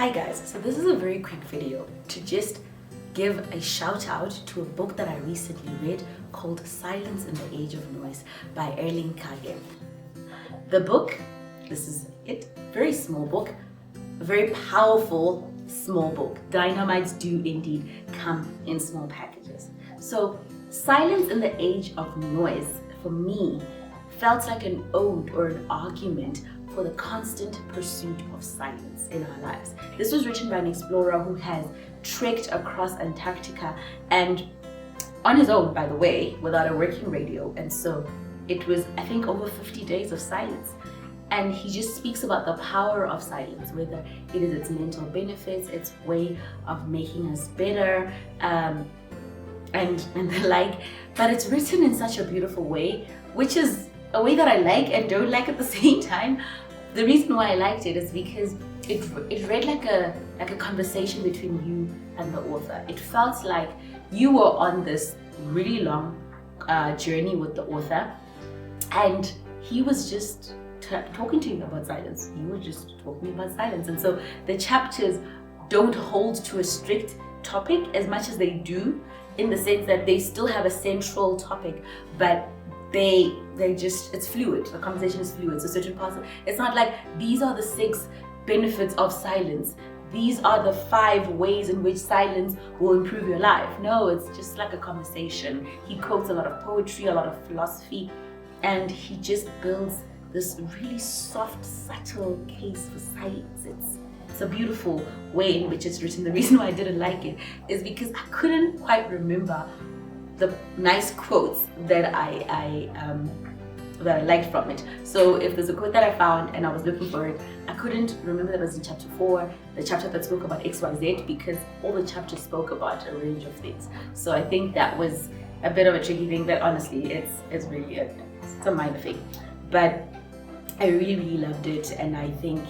Hi guys, so this is a very quick video to just give a shout out to a book that I recently read called Silence in the Age of Noise by Erling Kagge. The book, this is it, very small book, a very powerful small book. Dynamites do indeed come in small packages. So Silence in the Age of Noise, for me, felt like an ode or an argument for the constant pursuit of silence in our lives. This was written by an explorer who has trekked across Antarctica and on his own, by the way, without a working radio. And so it was, I think, over 50 days of silence. And he just speaks about the power of silence, whether it is its mental benefits, its way of making us better, and the like. But it's written in such a beautiful way, which is a way that I like and don't like at the same time. The reason why I liked it is because it read like a conversation between you and the author. It felt like you were on this really long journey with the author, and he was just talking to you about silence. You were just talking about silence. And so the chapters don't hold to a strict topic as much as they do, in the sense that they still have a central topic, but they just, it's fluid. The conversation is fluid. So certain parts, it's not like these are the 6 benefits of silence, these are the 5 ways in which silence will improve your life. No, it's just like a conversation. He quotes a lot of poetry, a lot of philosophy, and he just builds this really soft, subtle case for silence. It's a beautiful way in which it's written. The reason why I didn't like it is because I couldn't quite remember the nice quotes that I liked from it. So if there's a quote that I found and I was looking for it, I couldn't remember that it was in chapter 4, the chapter that spoke about XYZ, because all the chapters spoke about a range of things. So I think that was a bit of a tricky thing, but honestly, it's really it's a minor thing. But I really loved it, and I think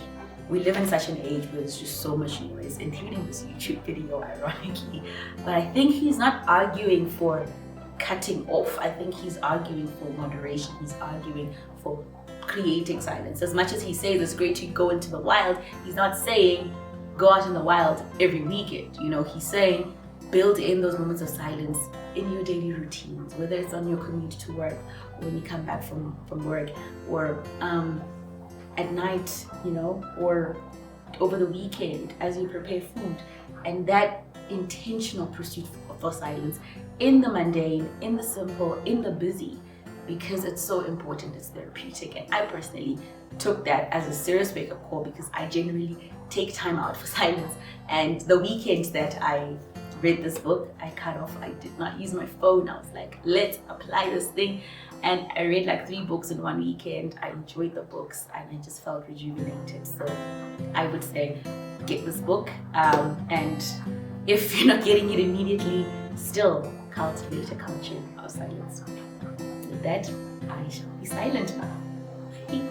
we live in such an age where there's just so much noise, including this YouTube video, ironically. But I think he's not arguing for cutting off. I think he's arguing for moderation. He's arguing for creating silence. As much as he says it's great to go into the wild, he's not saying go out in the wild every weekend. You know, he's saying build in those moments of silence in your daily routines, whether it's on your commute to work, or when you come back from work, or at night, you know, or over the weekend as you prepare food. And that intentional pursuit for silence in the mundane, in the simple, in the busy, because it's so important, it's therapeutic. And I personally took that as a serious wake-up call, because I generally take time out for silence. And the weekend that I read this book, I cut off. I did not use my phone. I was like, let's apply this thing. And I read like 3 books in one weekend. I enjoyed the books and I just felt rejuvenated. So I would say get this book, and if you're not getting it immediately, still cultivate a culture of silence. With that, I shall be silent now. Bye.